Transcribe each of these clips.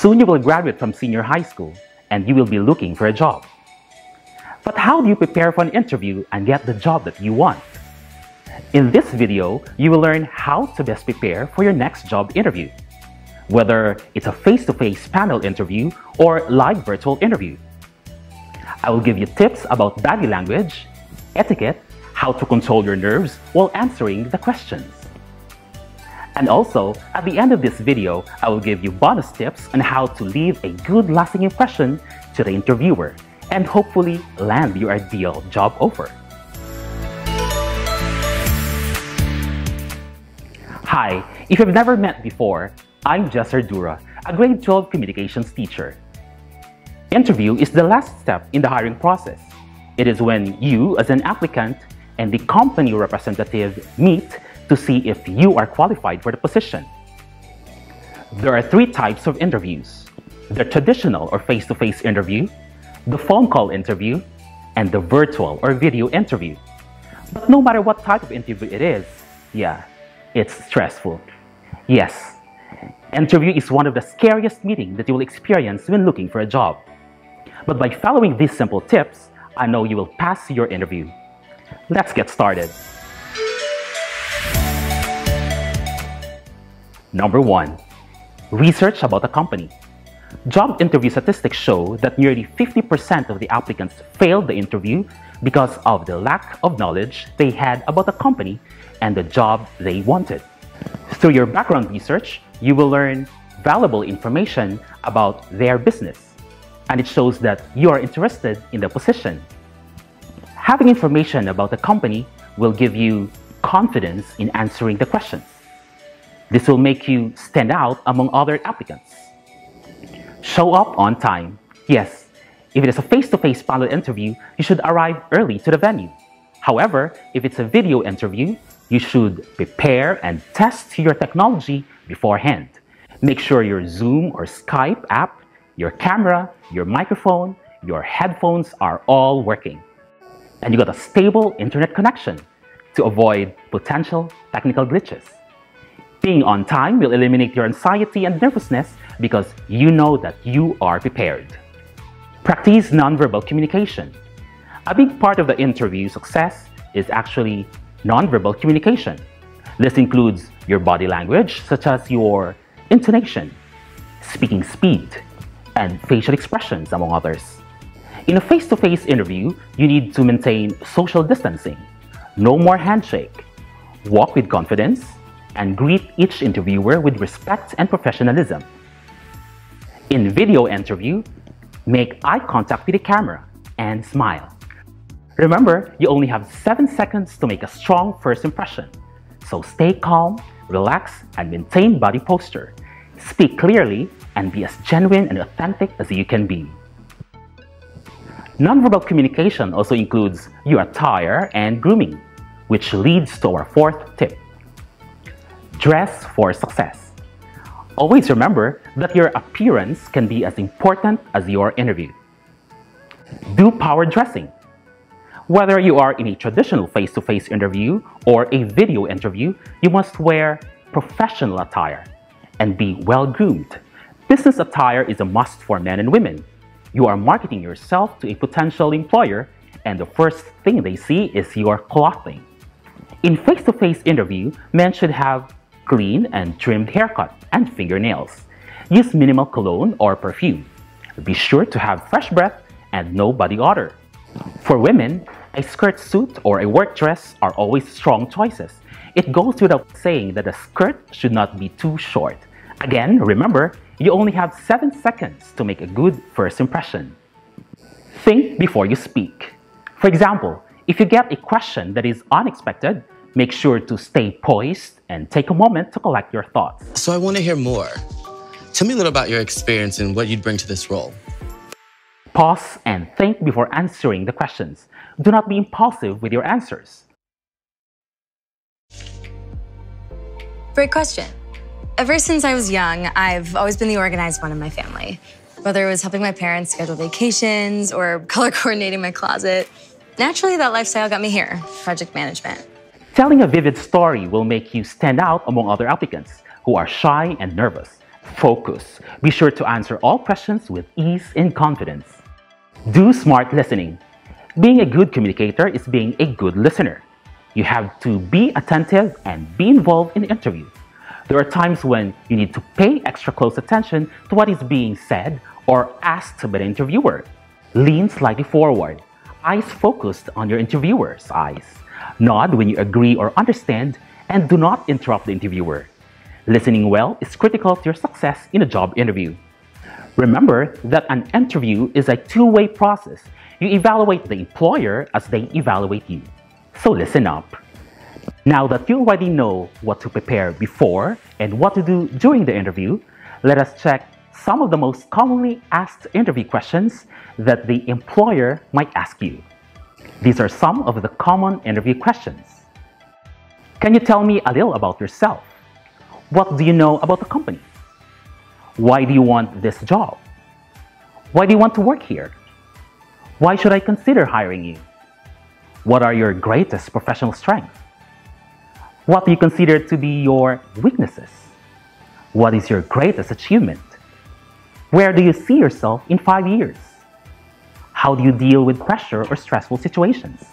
Soon you will graduate from senior high school and you will be looking for a job. But how do you prepare for an interview and get the job that you want? In this video, you will learn how to best prepare for your next job interview, whether it's a face-to-face panel interview or live virtual interview. I will give you tips about body language, etiquette, how to control your nerves while answering the questions. And also, at the end of this video, I will give you bonus tips on how to leave a good lasting impression to the interviewer and hopefully land your ideal job offer. Hi, if you've never met before, I'm Jessar Dura, a grade 12 communications teacher. Interview is the last step in the hiring process. It is when you, as an applicant, and the company representative meet to see if you are qualified for the position. There are three types of interviews: the traditional or face-to-face interview, the phone call interview, and the virtual or video interview. But no matter what type of interview it is, it's stressful. Yes, interview is one of the scariest meetings that you will experience when looking for a job. But by following these simple tips, I know you will pass your interview. Let's get started. Number 1. Research about the company. Job interview statistics show that nearly 50% of the applicants failed the interview because of the lack of knowledge they had about the company and the job they wanted. Through your background research, you will learn valuable information about their business, and it shows that you are interested in the position. Having information about the company will give you confidence in answering the questions. This will make you stand out among other applicants. Show up on time. Yes, if it is a face-to-face panel interview, you should arrive early to the venue. However, if it's a video interview, you should prepare and test your technology beforehand. Make sure your Zoom or Skype app, your camera, your microphone, your headphones are all working. And you got a stable internet connection to avoid potential technical glitches. Being on time will eliminate your anxiety and nervousness because you know that you are prepared. Practice nonverbal communication. A big part of the interview success is actually nonverbal communication. This includes your body language, such as your intonation, speaking speed, and facial expressions, among others. In a face-to-face interview, you need to maintain social distancing, no more handshake, walk with confidence, and greet each interviewer with respect and professionalism. In video interview, make eye contact with the camera and smile. Remember, you only have 7 seconds to make a strong first impression. So stay calm, relax, and maintain body posture. Speak clearly and be as genuine and authentic as you can be. Nonverbal communication also includes your attire and grooming, which leads to our fourth tip. Dress for success. Always remember that your appearance can be as important as your interview. Do power dressing. Whether you are in a traditional face-to-face interview or a video interview, you must wear professional attire and be well-groomed. Business attire is a must for men and women. You are marketing yourself to a potential employer, and the first thing they see is your clothing. In face-to-face interview, men should have clean and trimmed haircut and fingernails. Use minimal cologne or perfume. Be sure to have fresh breath and no body odor. For women, a skirt suit or a work dress are always strong choices. It goes without saying that a skirt should not be too short. Again, remember, you only have 7 seconds to make a good first impression. Think before you speak. For example, if you get a question that is unexpected, make sure to stay poised and take a moment to collect your thoughts. So I want to hear more. Tell me a little about your experience and what you'd bring to this role. Pause and think before answering the questions. Do not be impulsive with your answers. Great question. Ever since I was young, I've always been the organized one in my family. Whether it was helping my parents schedule vacations or color coordinating my closet, naturally that lifestyle got me here, project management. Telling a vivid story will make you stand out among other applicants who are shy and nervous. Focus. Be sure to answer all questions with ease and confidence. Do smart listening. Being a good communicator is being a good listener. You have to be attentive and be involved in the interview. There are times when you need to pay extra close attention to what is being said or asked by the interviewer. Lean slightly forward. Eyes focused on your interviewer's eyes. Nod when you agree or understand, and do not interrupt the interviewer. Listening well is critical to your success in a job interview. Remember that an interview is a two-way process. You evaluate the employer as they evaluate you. So listen up. Now that you already know what to prepare before and what to do during the interview, let us check some of the most commonly asked interview questions that the employer might ask you. These are some of the common interview questions. Can you tell me a little about yourself? What do you know about the company? Why do you want this job? Why do you want to work here? Why should I consider hiring you? What are your greatest professional strengths? What do you consider to be your weaknesses? What is your greatest achievement? Where do you see yourself in 5 years? How do you deal with pressure or stressful situations?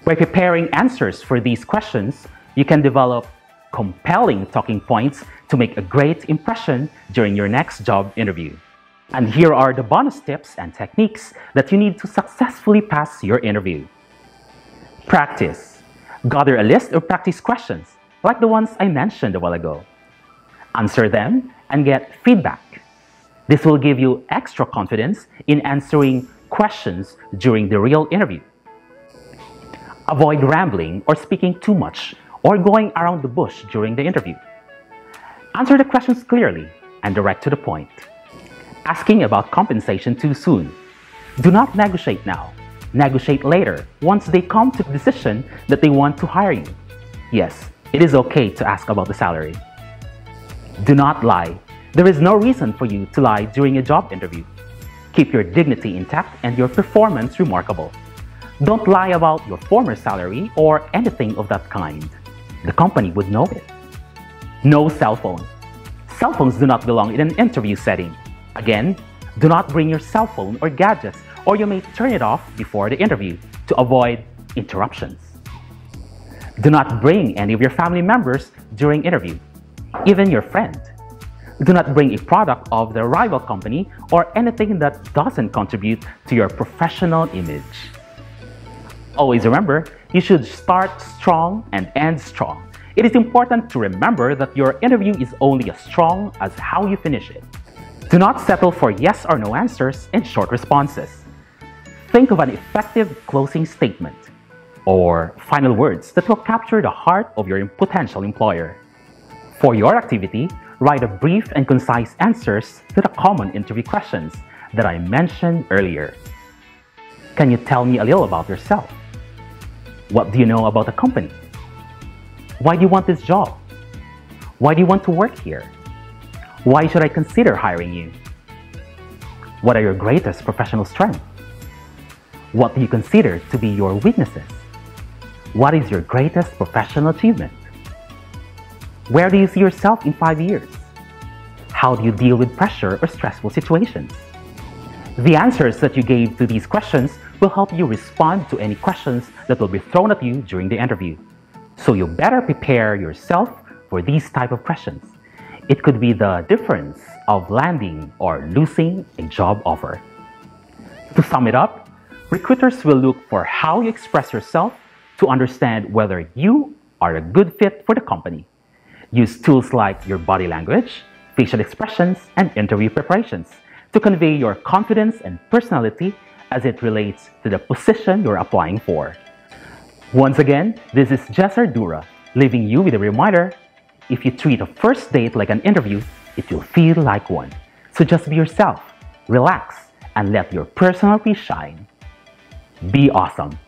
By preparing answers for these questions, you can develop compelling talking points to make a great impression during your next job interview. And here are the bonus tips and techniques that you need to successfully pass your interview. Practice. Gather a list of practice questions, like the ones I mentioned a while ago. Answer them and get feedback. This will give you extra confidence in answering questions during the real interview. Avoid rambling or speaking too much or going around the bush during the interview. Answer the questions clearly and direct to the point. Asking about compensation too soon. Do not negotiate now. Negotiate later once they come to the decision that they want to hire you. Yes, it is okay to ask about the salary. Do not lie. There is no reason for you to lie during a job interview. Keep your dignity intact and your performance remarkable. Don't lie about your former salary or anything of that kind. The company would know it. No cell phone. Cell phones do not belong in an interview setting. Again, do not bring your cell phone or gadgets, or you may turn it off before the interview to avoid interruptions. Do not bring any of your family members during interview, even your friend. Do not bring a product of the rival company or anything that doesn't contribute to your professional image. Always remember, you should start strong and end strong. It is important to remember that your interview is only as strong as how you finish it. Do not settle for yes or no answers and short responses. Think of an effective closing statement or final words that will capture the heart of your potential employer. For your activity, write a brief and concise answers to the common interview questions that I mentioned earlier. Can you tell me a little about yourself? What do you know about the company? Why do you want this job? Why do you want to work here? Why should I consider hiring you? What are your greatest professional strengths? What do you consider to be your weaknesses? What is your greatest professional achievement? Where do you see yourself in 5 years? How do you deal with pressure or stressful situations? The answers that you gave to these questions will help you respond to any questions that will be thrown at you during the interview. So you better prepare yourself for these type of questions. It could be the difference of landing or losing a job offer. To sum it up, recruiters will look for how you express yourself to understand whether you are a good fit for the company. Use tools like your body language, facial expressions, and interview preparations to convey your confidence and personality as it relates to the position you're applying for. Once again, this is Jessar Dura, leaving you with a reminder: if you treat a first date like an interview, it will feel like one. So just be yourself, relax, and let your personality shine. Be awesome.